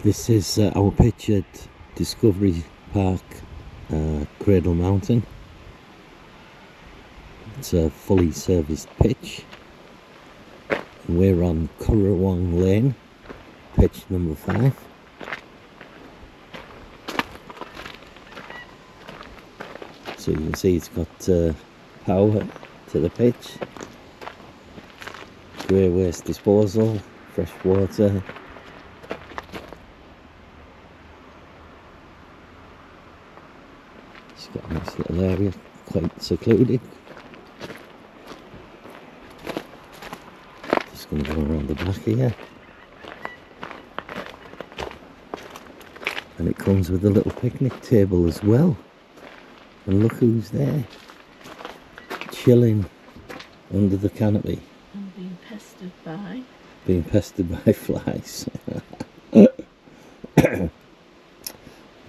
This is our pitch at Discovery Park, Cradle Mountain. It's a fully serviced pitch. We're on Currawong Lane, pitch number 5. So you can see it's got power to the pitch, grey waste disposal, fresh water. It's got a nice little area, quite secluded. Just going to go around the back here. And it comes with a little picnic table as well. And look who's there, chilling under the canopy. And being pestered by? Being pestered by flies.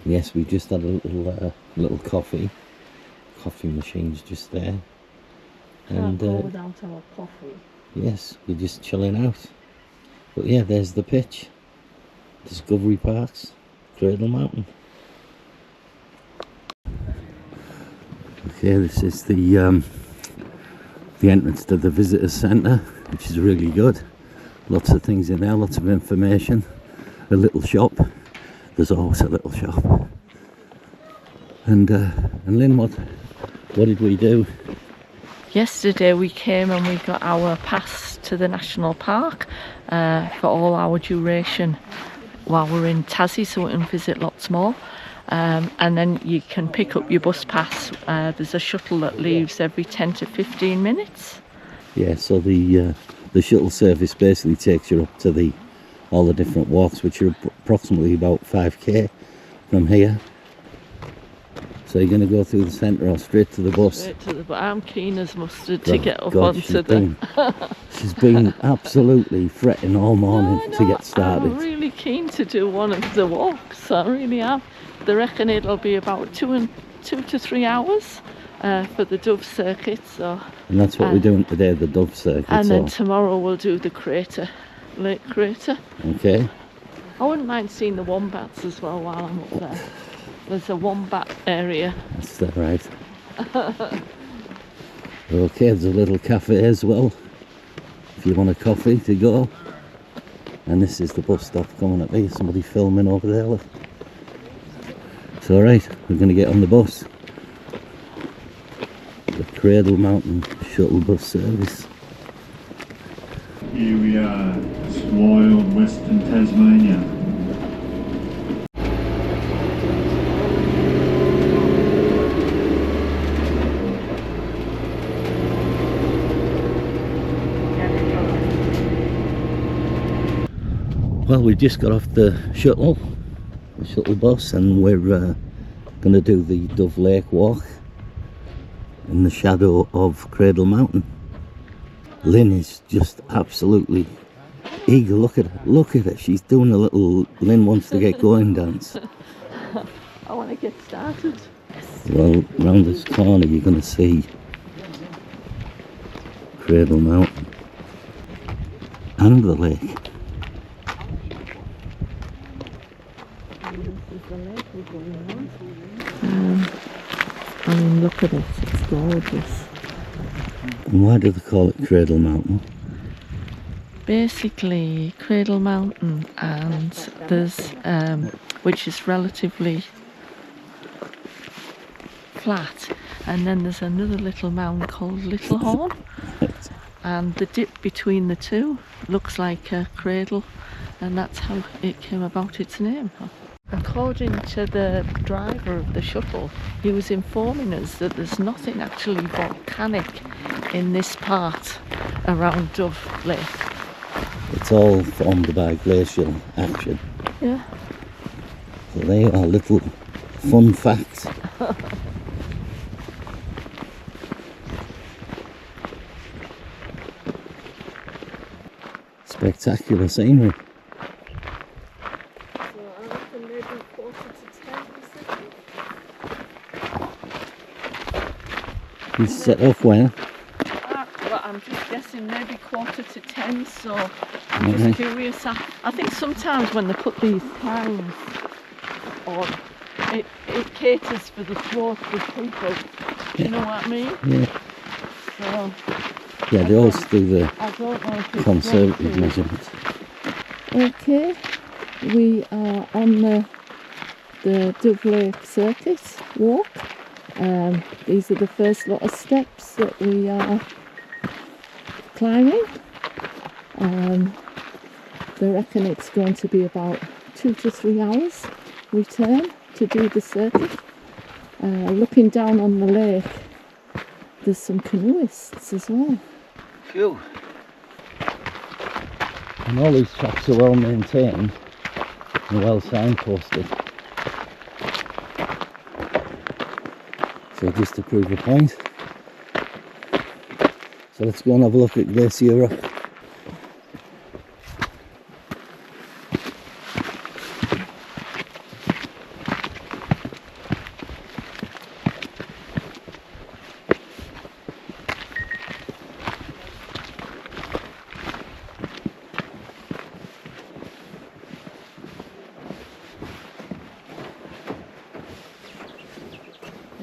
Yes, we just had a little coffee. Coffee machine's just there. Can't go without our coffee. Yes, we're just chilling out. But yeah, there's the pitch. Discovery Parks, Cradle Mountain. Okay, this is the entrance to the visitor centre, which is really good. Lots of things in there, lots of information. A little shop. There's always a little shop. And Lynn, what did we do? Yesterday we came and we got our pass to the national park for all our duration while we're in Tassie, so we can visit lots more. And then you can pick up your bus pass. There's a shuttle that leaves every 10 to 15 minutes. Yeah, so the shuttle service basically takes you up to all the different walks, which are approximately about 5k from here. So you're going to go through the centre or straight to the bus? Straight to the bus. I'm keen as mustard to get up onto She's been absolutely fretting all morning to get started. I'm really keen to do one of the walks. I really am. They reckon it'll be about 2 to 3 hours for the Dove circuit. So. And that's what we're doing today, the Dove circuit. And then tomorrow we'll do the crater, Lake Crater. Okay. I wouldn't mind seeing the wombats as well while I'm up there. There's a wombat area. That's that right. Okay, there's a little cafe as well, if you want a coffee to go. And this is the bus stop coming up here. Somebody filming over there, look. It's alright, we're going to get on the bus. The Cradle Mountain shuttle bus service. Here we are, wild Western Tasmania. Well, we just got off the shuttle bus, and we're going to do the Dove Lake walk in the shadow of Cradle Mountain. Lynn is just absolutely eager. Look at her. She's doing a little Lynn wants to get going dance. I want to get started. Well, round this corner you're going to see Cradle Mountain and the lake. I mean, look at it, it's gorgeous. And why do they call it Cradle Mountain? Basically, Cradle Mountain, and there's which is relatively flat, and then there's another little mountain called Little Horn, and the dip between the two looks like a cradle, and that's how it came about its name. According to the driver of the shuttle, he was informing us that there's nothing actually volcanic in this part around Dove Lake. It's all formed by glacial action. Yeah. So they are little fun facts. Spectacular scenery. So He's set off where? well, I'm just guessing maybe 9:45, so I'm just curious. I think sometimes when they put these times on, it caters for the throat of people. Do you know what I mean? Yeah. So, Yeah, they always do the I don't know if it's conservative measurements. Okay, we are on the Dove Lake Circuit walk. These are the first lot of steps that we are climbing. They reckon it's going to be about 2 to 3 hours return to do the circuit. Looking down on the lake, there's some canoeists as well. Phew. And all these tracks are well maintained and well signposted. So just to prove a point. So let's go and have a look at Glacier Rock.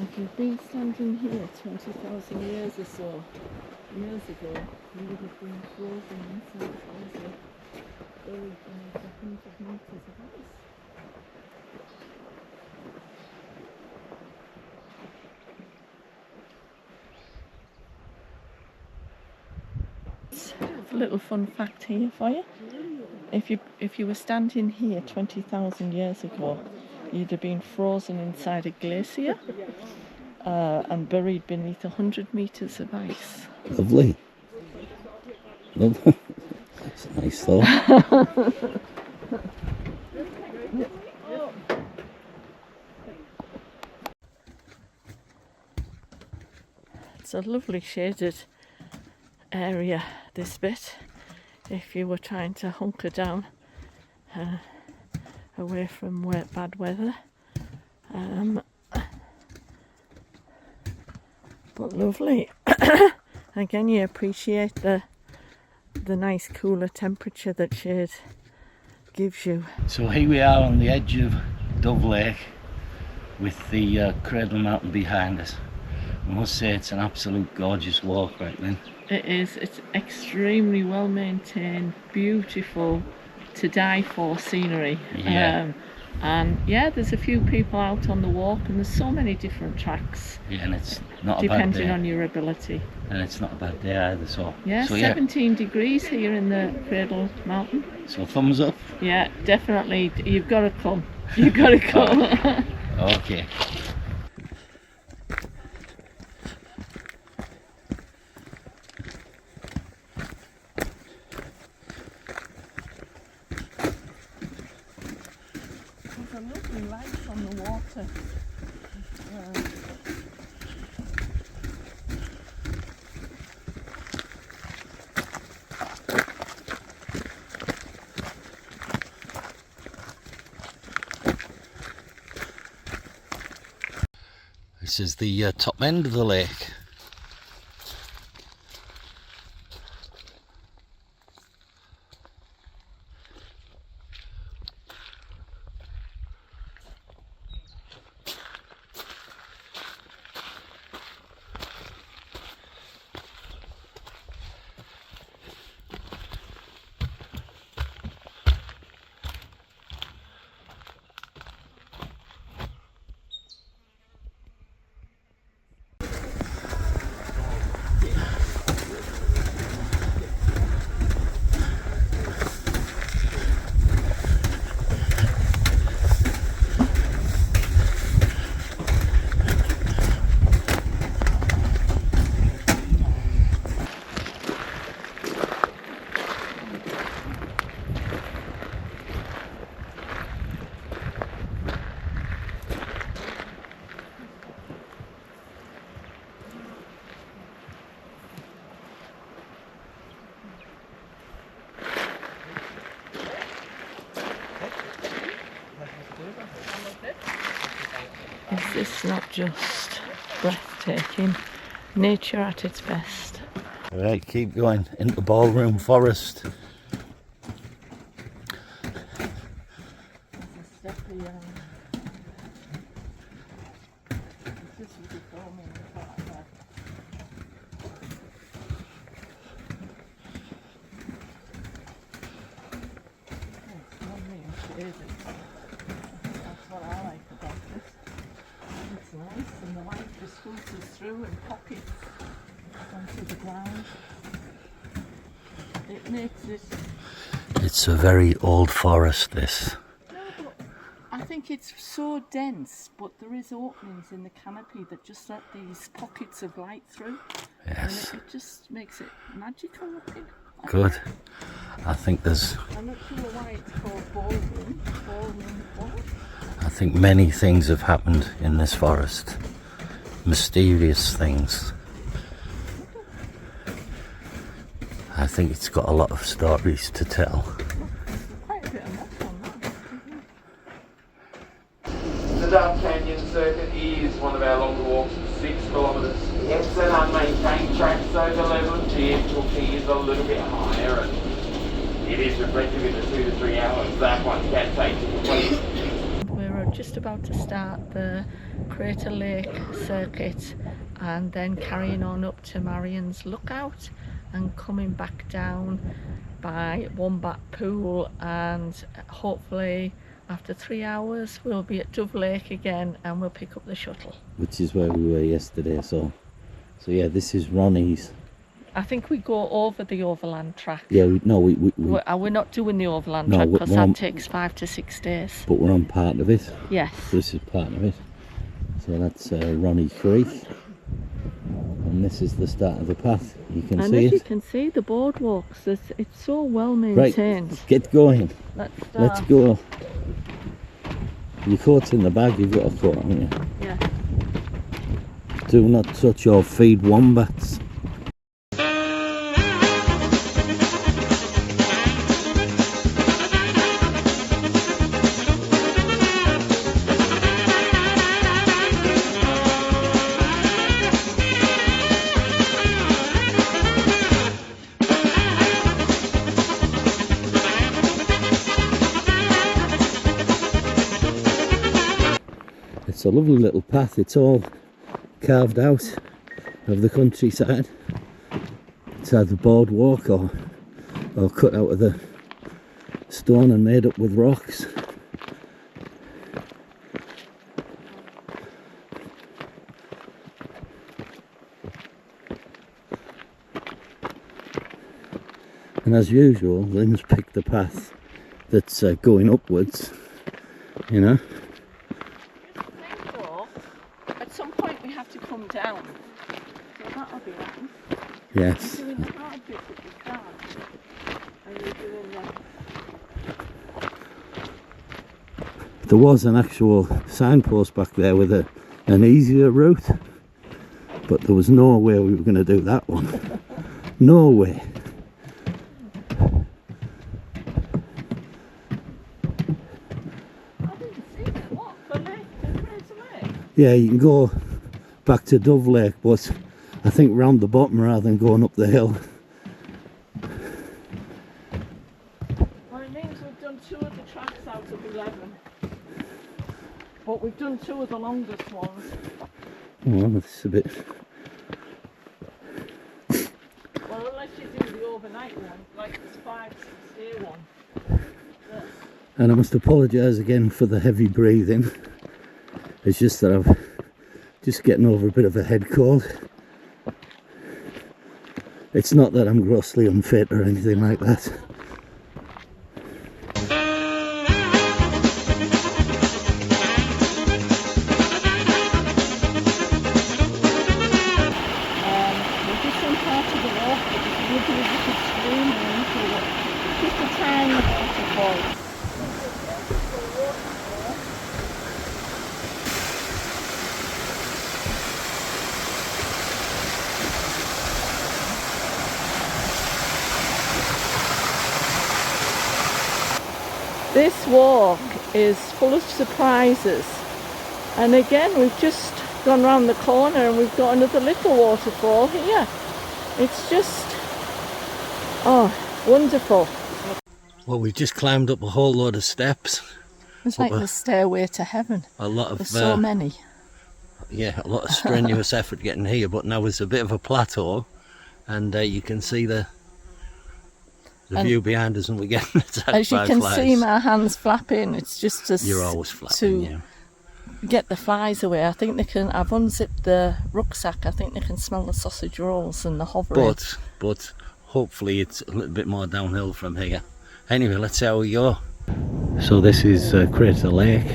If you've been standing here 20,000 years or so, years ago, you would have been frozen inside the glacier, buried beneath 100 metres of ice. A little fun fact here for you. If you were standing here 20,000 years ago, you'd have been frozen inside a glacier and buried beneath 100 metres of ice. Lovely. Lovely. That's a nice thought. It's a lovely shaded area, this bit, if you were trying to hunker down away from bad weather. But lovely. Again, you appreciate the nice cooler temperature that shade gives you. So here we are on the edge of Dove Lake with the Cradle Mountain behind us. I must say it's an absolute gorgeous walk, right, Lynn? It is. It's extremely well maintained, beautiful, to die for scenery. Yeah. And yeah, there's a few people out on the walk, and there's so many different tracks. Yeah, and it's not a bad depending day. on your ability. And it's not a bad day either, so... Yeah, so 17 degrees here in the Cradle Mountain. So thumbs up? Yeah, definitely. You've got to come. You've got to come. Okay. There's a lovely light on the water. This is the top end of the lake. Is this not just breathtaking? Nature at its best. Right, keep going into Ballroom Forest. That's what I like about this. It's nice and the light just filters through and pockets onto the ground. It makes it... It's a very old forest, this. No, but I think it's so dense, but there is openings in the canopy that just let these pockets of light through. Yes. And it just makes it magical looking. Good. I think there's... I'm not sure why it's called Ballroom Forest. I think many things have happened in this forest. Mysterious things. I think it's got a lot of stories to tell. Quite a bit of moss on that. The Dark Canyon circuit is one of our longer walks, 6 kilometres. It's an unmaintained track, so the level of difficulty is a little bit higher, and it is reflective in the 2 to 3 hours that one can take to complete. We're just about to start the Crater Lake circuit and then carrying on up to Marion's Lookout and coming back down by Wombat Pool, and hopefully after 3 hours we'll be at Dove Lake again and we'll pick up the shuttle. Which is where we were yesterday, so yeah, this is Ronnie's. I think we go over the overland track. Yeah, we're We're not doing the overland No, track because we're that on- takes 5 to 6 days. but we're on part of it. Yes. So this is part of it. So that's Ronnie Creek. And this is the start of the path. You can And see as you it. can see, the boardwalks, it's so well Right, maintained. get going. Let's start. Let's go. Your coat's in the bag, you've got a coat, haven't you? Yeah. Do not touch or feed wombats. It's a lovely little path. It's all carved out of the countryside. It's either boardwalk or cut out of the stone and made up with rocks. And as usual, Lynn's picked the path that's going upwards, you know. At some point we have to come down, so that'll be nice. Yes. You're doing the hard bit that you can't, and you're doing There was an actual signpost back there with an easier route, but there was no way we were going to do that one. No way. I didn't see that. What? The lake, the Crater Lake? Yeah, you can go back to Dove Lake, but I think round the bottom rather than going up the hill. Well, it means we've done 2 of the tracks out of 11. But we've done 2 of the longest ones. Oh, it's a bit... Well, unless you do the overnight one, like this 5-6 day one. And I must apologise again for the heavy breathing. It's just that I'm just getting over a bit of a head cold. It's not that I'm grossly unfit or anything like that. We've just done part of the walk, but it's really a bit extreme into it. Just a tiny waterfall. This walk is full of surprises, and again we've just gone round the corner and we've got another little waterfall here. It's just, oh, wonderful. Well, we've just climbed up a whole load of steps. It's like the stairway to heaven. A lot of There's so many. yeah, a lot of strenuous effort getting here, but now it's a bit of a plateau, and you can see the view behind us, and we're getting attacked by flies. As you can see, my hands flapping. It's just to You're always flapping, yeah. Get the flies away. I think they can. I've unzipped the rucksack. I think they can smell the sausage rolls and the hovering. But hopefully it's a little bit more downhill from here. Anyway, let's see how we go. So this is Cradle Lake.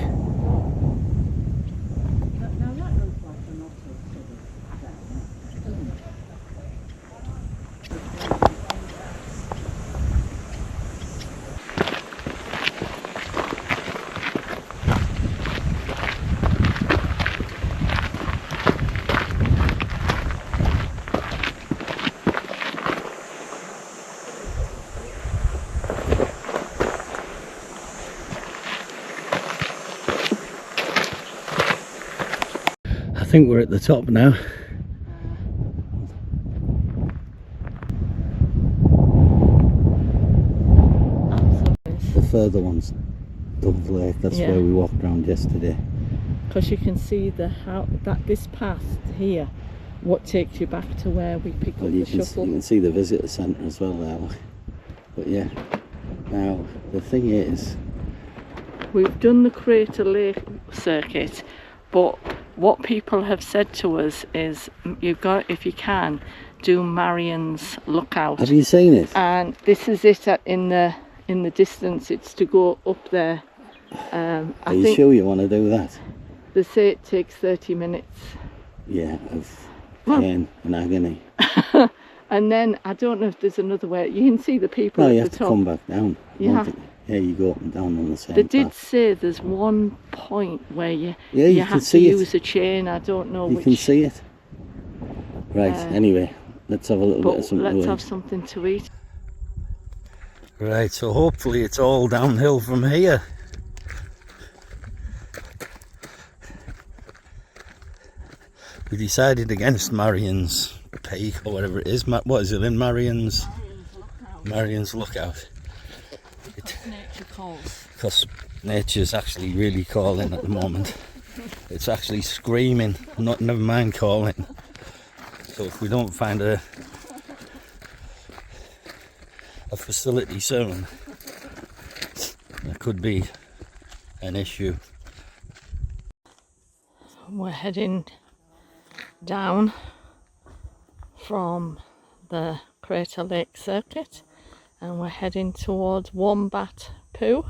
I think we're at the top now. The further one's Dove Lake, that's where we walked around yesterday. Because you can see this path here, what takes you back to where we pick up the shuttle. You can see the visitor centre as well there. But yeah, now the thing is, we've done the Cradle Lake circuit, but what people have said to us is you've got, if you can, do Marion's Lookout. Have you seen it? And this is it in the distance. It's to go up there. Are you sure you want to do that? They say it takes 30 minutes. Yeah, of pain and agony. And then I don't know if there's another way. You can see the people no, at you the have top. to come back down. Yeah. Yeah, you go up and down on the same They did path. say there's one point where you can have to see use a chain. I don't know which. You can see it. Right, anyway, let's have a little bit of something to eat. Let's have something to eat. Right, so hopefully it's all downhill from here. We decided against Marion's Peak or whatever it is. What is it in Marion's Lookout? Nature calls. Because nature's actually really calling at the moment. It's actually screaming, never mind calling. So if we don't find a facility soon, there could be an issue. We're heading down from the Cradle Lake circuit, and we're heading towards Wombat Poo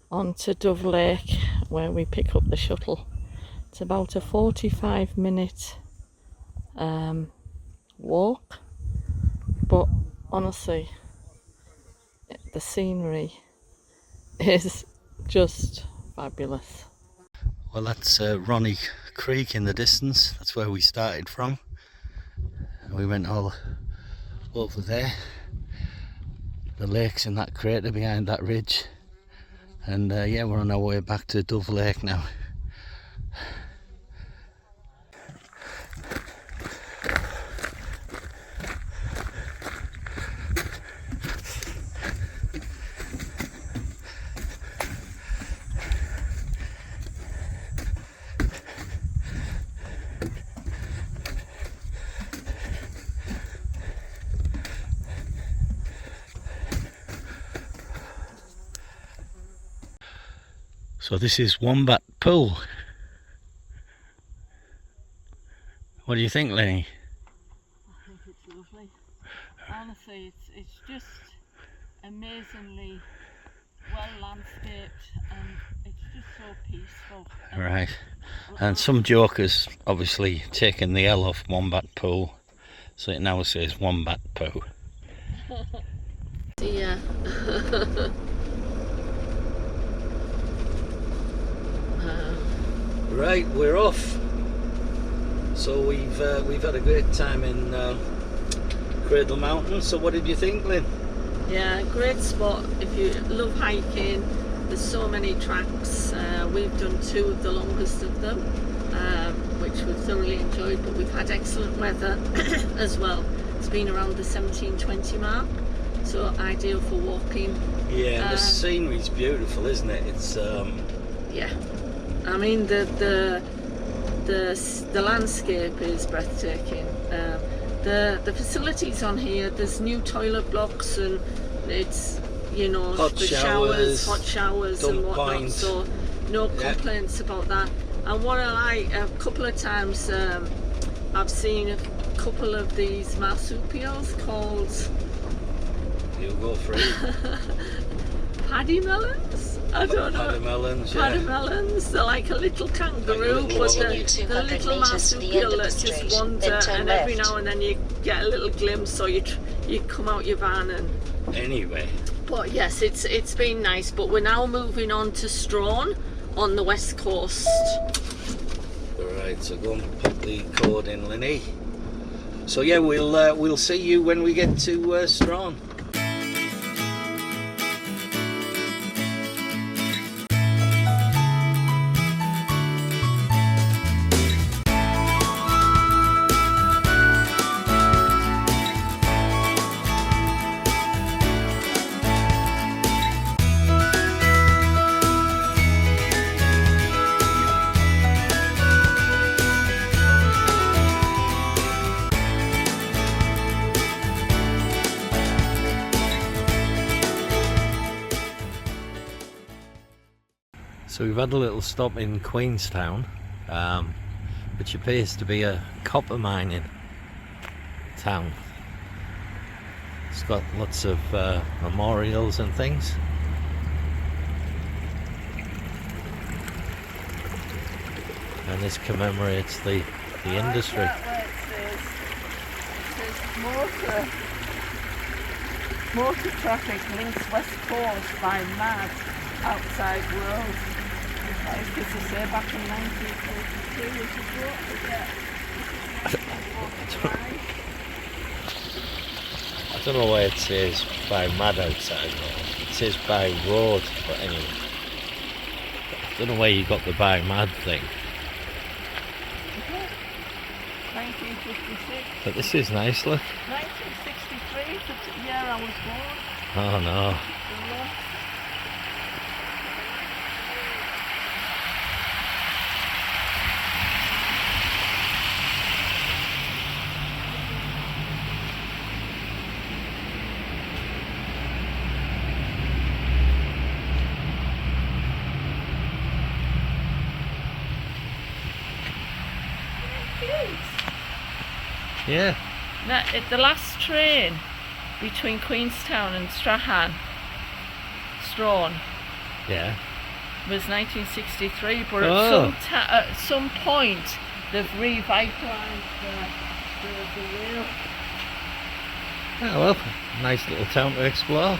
onto Dove Lake, where we pick up the shuttle. It's about a 45-minute walk, but honestly the scenery is just fabulous. Well, that's Ronnie Creek in the distance. That's where we started from. We went all over there. The lake's in that crater behind that ridge, and yeah, we're on our way back to Dove Lake now. So this is Wombat Pool. What do you think, Lenny? I think it's lovely. Honestly, it's just amazingly well landscaped, and it's just so peaceful. Right. And some jokers obviously taking the L off Wombat Pool, so it now says Wombat Poo. Yeah. Right, we're off. So we've had a great time in Cradle Mountain. So what did you think, Lynn? Yeah, great spot. If you love hiking, there's so many tracks. We've done 2 of the longest of them, which we've thoroughly enjoyed, but we've had excellent weather as well. It's been around the 1720 mark, so ideal for walking. Yeah, and the scenery's beautiful, isn't it? It's yeah. I mean the landscape is breathtaking. The facilities on here, there's new toilet blocks, and it's, you know, hot showers, hot showers and whatnot. point. So no complaints about that. And what I like, a couple of times I've seen a couple of these marsupials called, you go for it. paddy melons? I don't know. Paddy melons, Paddy melons. They're like a little kangaroo, Like a little but wallaby. the little marsupial that just wander, and every now and then you get a little glimpse, or you come out your van and. Anyway. But yes, it's been nice. But we're now moving on to Strahan on the west coast. Right, so go and put the code in, Lynny. So yeah, we'll see you when we get to Strahan. So we've had a little stop in Queenstown, which appears to be a copper mining town. It's got lots of memorials and things. And this commemorates the industry. It says motor traffic links west coast by mad outside world. Because they say back in 1942, which is what I don't know why it says by mad outside world. It says by road, but anyway. I don't know where you got the by mad thing. 1956. But this is nice, look. 1963 is the year I was born. Oh no. Yeah. Now, the last train between Queenstown and Strahan Yeah. was 1963, but at some point they've revitalised the rail. Oh well, nice little town to explore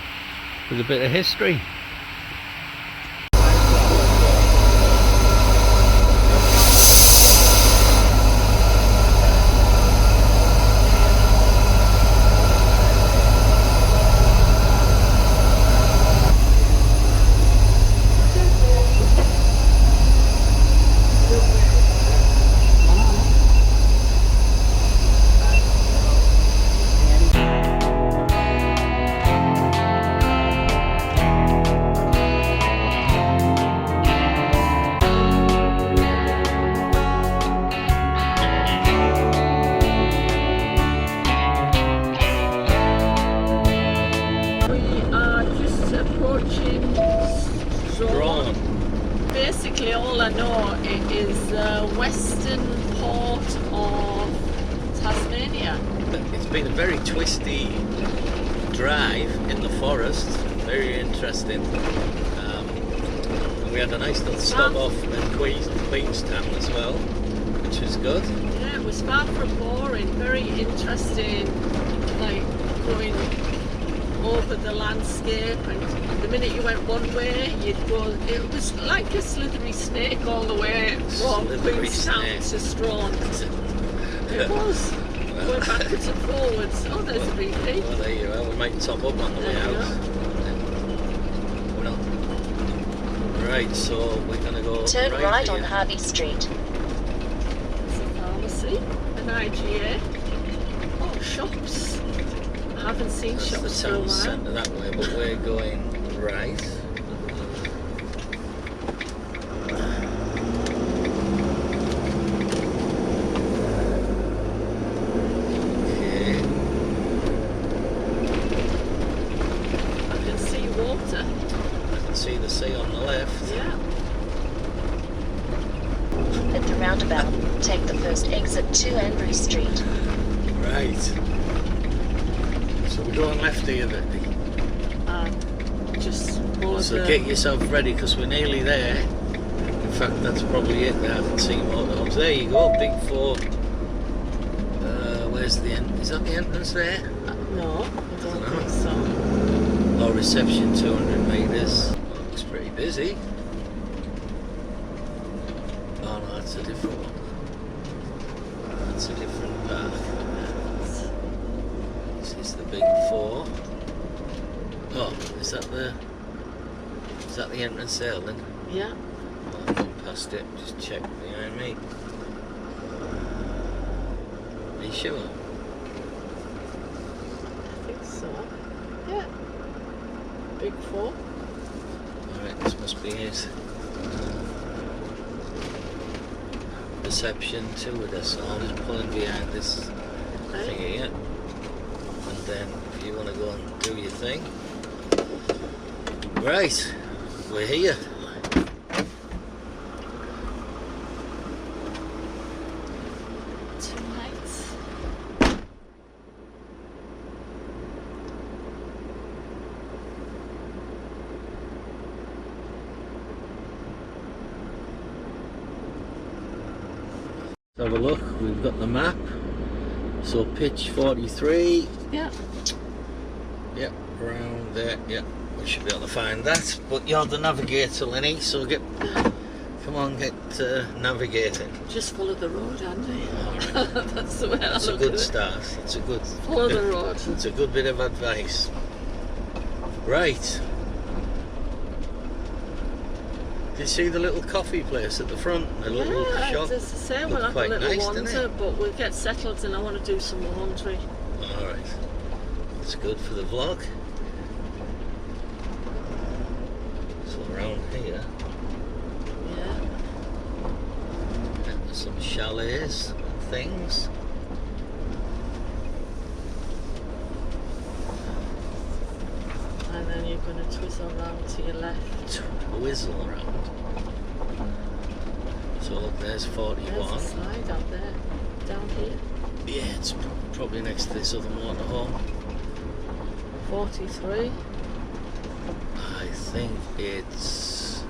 with a bit of history. Basically, all I know it is western port of Tasmania. It's been a very twisty drive in the forest, very interesting. And we had a nice little stop off in Queenstown as well, which was good. Yeah, it was far from boring, very interesting, like going over the landscape, and the minute you went one way you'd go, it was like a slithery snake all the way from Queenstown to Strahan. It was going backwards and forwards. Oh, there's a BP. Well, there you are, we might top up on the way out. We're not. Right, so we're going to go turn right here. on Harvey Street. There's a pharmacy, an IGA. Oh, shops. I haven't seen That's shops the for a town while. centre that way, but we're going right. Okay. I can see water. I can see the sea on the left. Yeah. At the roundabout, take the first exit to Andrew Street. Right. So we're going left here, Vicky. Just follow So the... get yourself ready because we're nearly there. In fact, that's probably it there. I can see motorhomes. There you go, big 4. Where's the end? Is that the entrance there? No, I don't No. think so. Oh, reception 200 metres. Looks pretty busy. Oh no, that's a different one. That's a different path. This is the big 4. Oh, is that the entrance there, Lynn? Yeah. Oh, I've gone past it, just check behind me. Are you sure? I think so. Yeah. Big 4. Alright, this must be it. Reception 2 with us, so I'll just pull in behind this thing here. And then if you want to go and do your thing. Right, we're here. Let's have a look, we've got the map. So pitch 43. Yeah. Yep, around there, yep. We should be able to find that. But you're the navigator, Lenny, so come on, get navigating. Just follow the road, Andy. Alright. That's the way That's I a look good at it. start. It's a good Follow the road. It's a good bit of advice. Right. Did you see the little coffee place at the front? The little shop? It's the same. We'll Looked have a quite little nice, wander, didn't it? but we'll get settled and I want to do some laundry. Alright. That's good for the vlog. So around here, Yeah. there's some chalets and things. And then you're going to twizzle around to your left. Twizzle around. So look, there's 41. There's a slide out there. Down here. Yeah, it's probably next to this other motorhome. 43. I think it's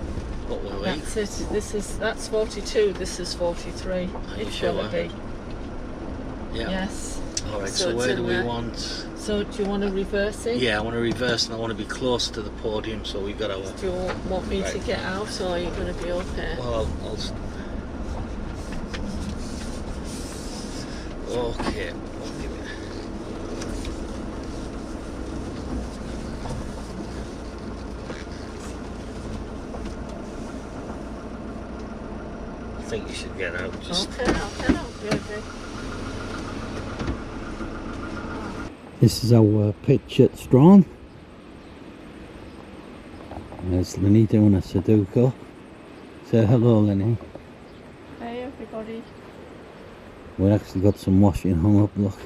what will we? That's it. That's 42. This is 43. Are you It's sure? gonna be. Yeah. Yes. Alright, So so it's where in do we there. want? So do you want to reverse it? Yeah, I want to reverse and I want to be close to the podium, so we've got our. Do you want me to Right. get out or are you going to be okay? Well, okay. I think you should get out. Just. Okay, I'll get out. Yeah, okay. This is our pitch at Strahan. There's Lenny doing a Sudoku. Say hello, Lenny. Hey everybody. We actually got some washing hung up, look.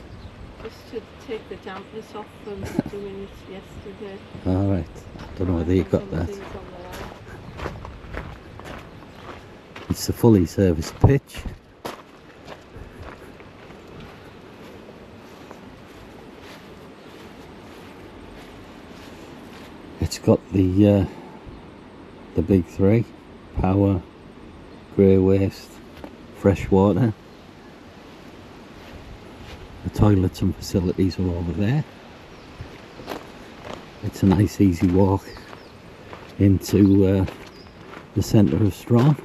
Just to take the dampness off from doing it yesterday. Alright, I don't know whether you got Some of that. these on the line. It's a fully serviced pitch. It's got the big 3: power, grey waste, fresh water. The toilets and facilities are over there. It's a nice easy walk into the centre of Strahan.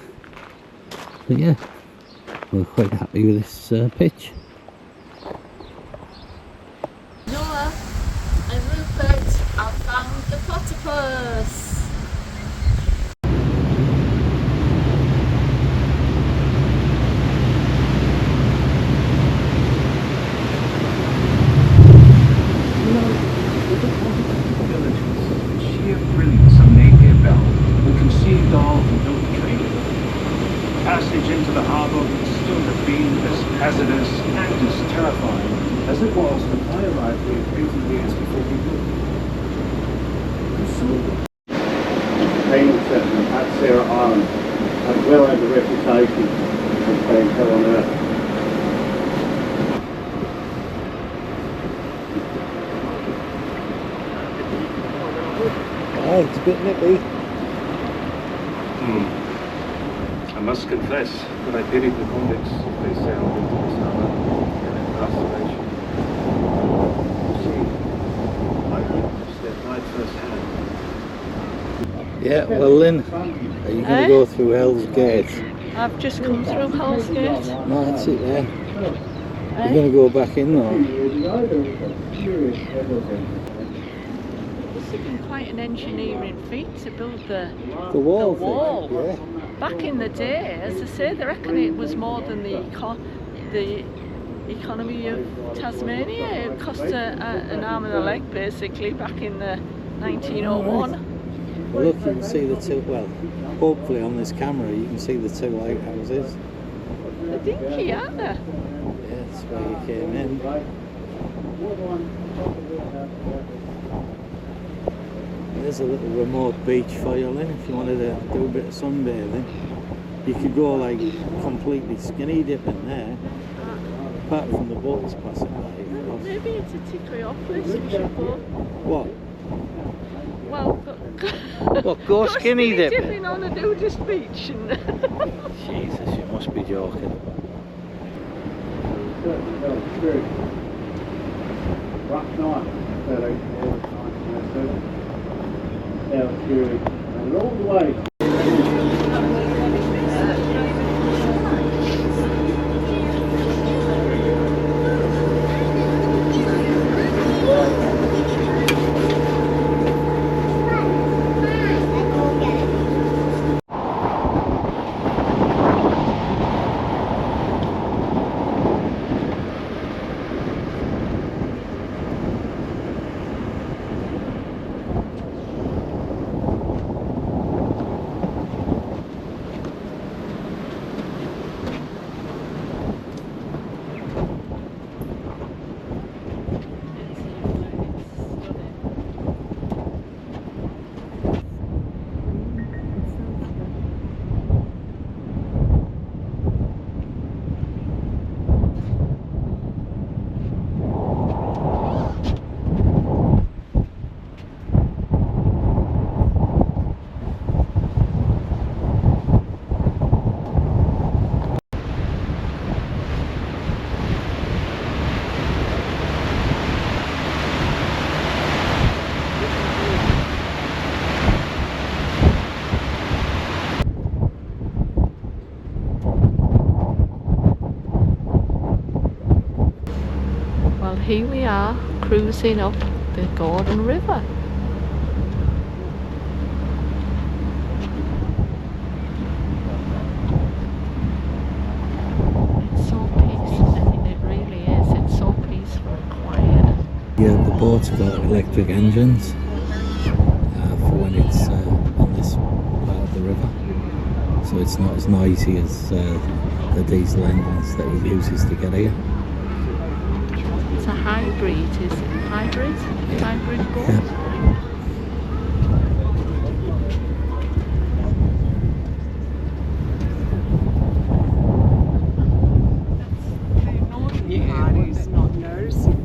But yeah, we're quite happy with this pitch. Noah and Rupert, I found the platypus. sheer brilliance of Napier Bell were conceived of and built the trade. Passage into the harbour would still have been as hazardous and as terrifying as it was when I arrived here 80 years before we did. Penal settlement at Sarah Island has well had a reputation as being hell on earth. Oh, it's a bit nippy. I must confess that I pitied the convicts as they sailed into this harbour in incarceration. You see, I witnessed their plight firsthand. Yeah, well Lynn, are you going to go through Hell's Gate? I've just come through Hell's Gate. No, that's it there. You're going to go back in though. This has been quite an engineering feat to build the wall. wall. Thing, yeah. Back in the day, as I say, they reckon it was more than the economy of Tasmania. It cost an arm and a leg basically back in the 1901. Well, look, you can see the two, well, hopefully on this camera you can see the two lighthouses. They're dinky, aren't they? Yeah, that's where you came in. There's a little remote beach for you, Lynn, if you wanted to do a bit of sunbathing. You could go like completely skinny dipping there, apart from the boats passing by. Maybe it's a tickle off place we should go. What? Well, What, go skinny dipping? dipping on a nudist beach. And Jesus, you must be joking. Rough night, 1907. South Fury, and all the way. here we are, cruising up the Gordon River. It's so peaceful, it really is. It's so peaceful and quiet. Yeah, the boat's got electric engines for when it's on this part of the river, so it's not as noisy as the diesel engines that he uses to get here. It's a hybrid, is it? Hybrid? Yeah. Hybrid boat? Yeah. Party's not noticing.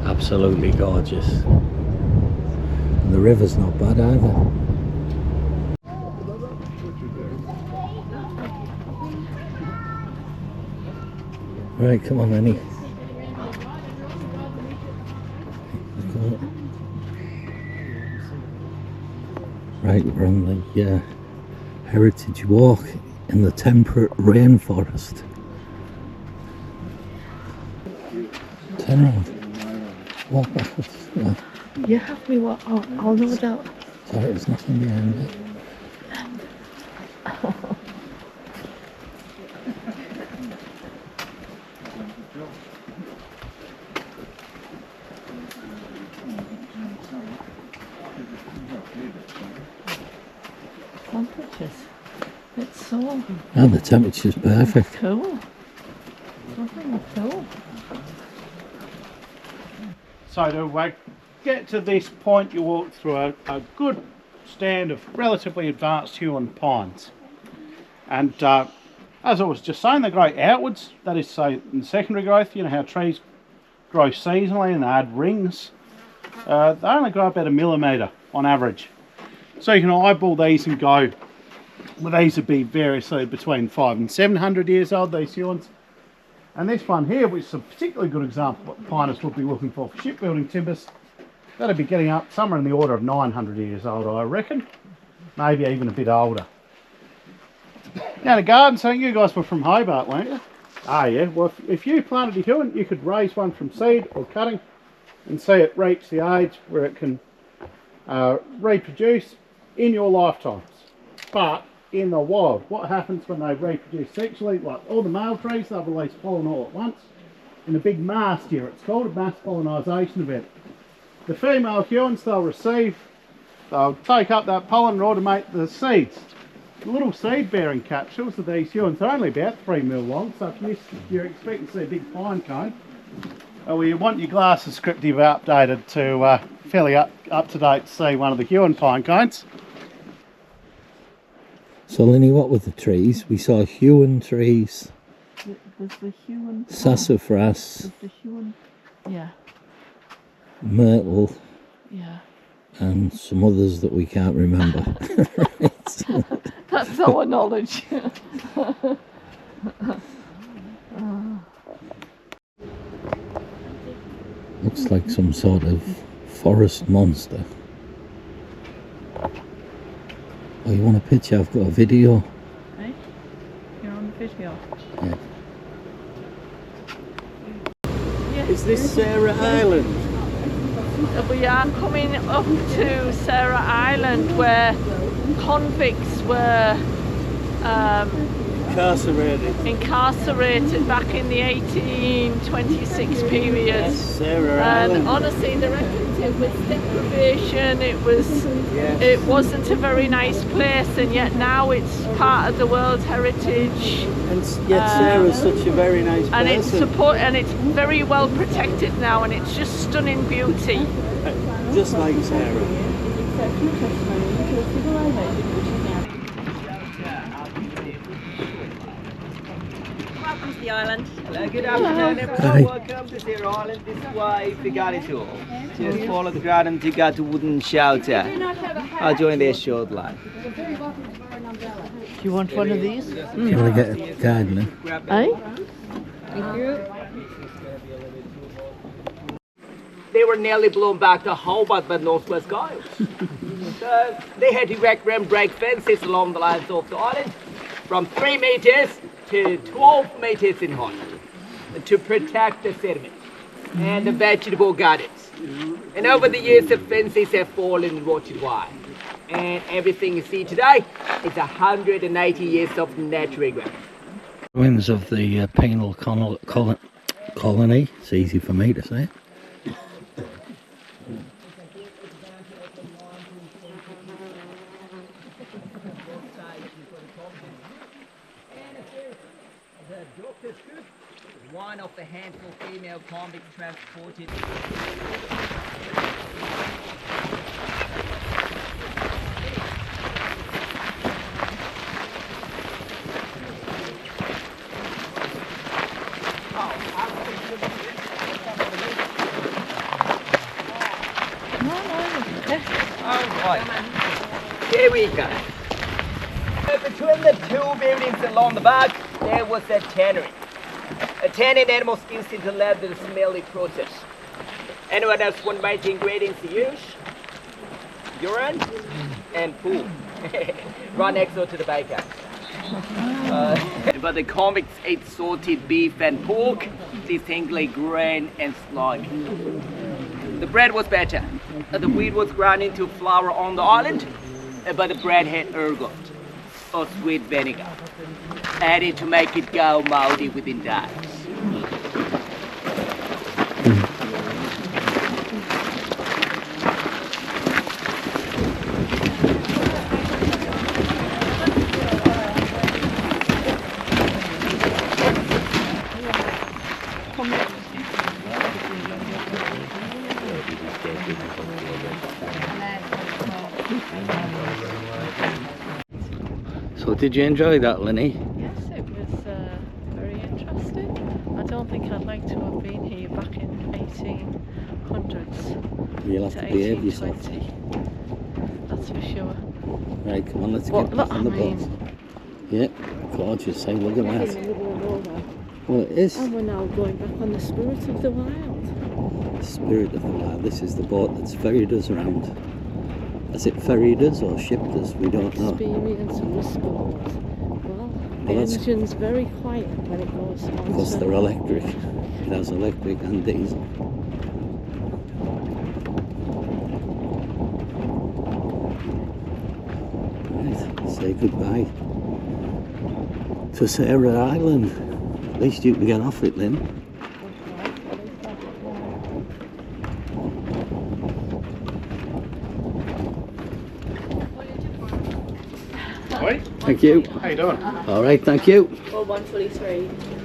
Absolutely gorgeous. And the river's not bad either. Right, come on, Annie. Right, we're on the Heritage Walk in the temperate rainforest. Turn around. Walk backwards. Yeah. You have me what? Oh, I'll no doubt. Sorry, there's nothing behind it. Cool. And the temperature's perfect. Cool. Lovely. Cool. So to get to this point, you walk through a good stand of relatively advanced Huon pines. And as I was just saying, they grow outwards. That is, say, in secondary growth, you know how trees grow seasonally and they add rings. They only grow about 1 millimetre on average. So you can eyeball these and go, well, these would be variously between 500 and 700 years old, these Huons. And this one here, which is a particularly good example of what piners would be looking for shipbuilding timbers, that'd be getting up somewhere in the order of 900 years old, I reckon. Maybe even a bit older. Now the garden, so you guys were from Hobart, weren't you? Ah, yeah. Well, if you planted a Huon, you could raise one from seed or cutting and see it reach the age where it can reproduce in your lifetimes. But in the wild, what happens when they reproduce sexually? Like all the male trees, they'll release pollen all at once in a big mast here. It's called a mass pollinisation event. The female Huons they'll take up that pollen and automate the seeds. The little seed bearing capsules of these Huons are only about 3 mil long, so if you're expecting to see a big pine cone, well, you want your glass descriptive updated to fairly up to date to see one of the Huon pine cones. So Linny, what were the trees? We saw Huon trees, There's the Huon. sassafras, There's the Huon. Yeah. myrtle, Yeah. and some others that we can't remember. That's our knowledge. Looks like some sort of forest monster. Oh, you want a picture? I've got a video. Hey? You're on the video. Yeah. Is this Sarah Island? We are coming up to Sarah Island where convicts were incarcerated back in the 1826 period. Yes, Sarah And Island. honestly, they reckoned it was deprivation, it wasn't a very nice place, and yet now it's part of the World Heritage. And yet Sarah's such a very nice And person. and it's very well protected now, and it's just stunning beauty. Just like Sarah. Welcome to the island. Hello, good afternoon everyone. Welcome to Sarah Island. This is why we got it all. Just follow the ground and take out the wooden shelter. I'll join there shortly. You want one of these? Do you want to get a gardener? Eh? Thank you. They were nearly blown back to Hobart by northwest gales. So they had to erect and break fences along the lines of the island from 3 meters to 12 meters in height to protect the sediment and the vegetable gardens. And over the years, the fences have fallen and rotted away. And everything you see today is 180 years of natural growth. Ruins of the penal colony. It's easy for me to say. One of the handful of female convicts transported. Here we go. Between the two buildings along the back, there was a tannery. A tanning animals used into leather the smelly process. Anyone else want my ingredients to use? Urine and poo. Right next door to the baker. But the convicts ate salted beef and pork, distinctly green and slimy. The bread was better. The wheat was ground into flour on the island, but the bread had ergot, or sweet vinegar, added to make it go mouldy within days. So did you enjoy that, Lenny? Yes, it was very interesting. I don't think I'd like to have been here back in 1800s. You'll have to behave yourself. 1820. That's for sure. Right, come on, let's Well, get back on the boat. Yeah, gorgeous, say, look at that. Well, it is. And we're now going back on the Spirit of the Wild. Spirit of the Wild. This is the boat that's ferried us around. Has it ferried us or shipped us? We don't know. Experience of the sport. Well, the Well, that's- engine's very quiet when it goes on. Because they're electric. It has electric and diesel. Right, say goodbye to Sarah Island. At least you can get off it, Lynn. Right? Thank you. How you doing? All right, thank you. Well, 123.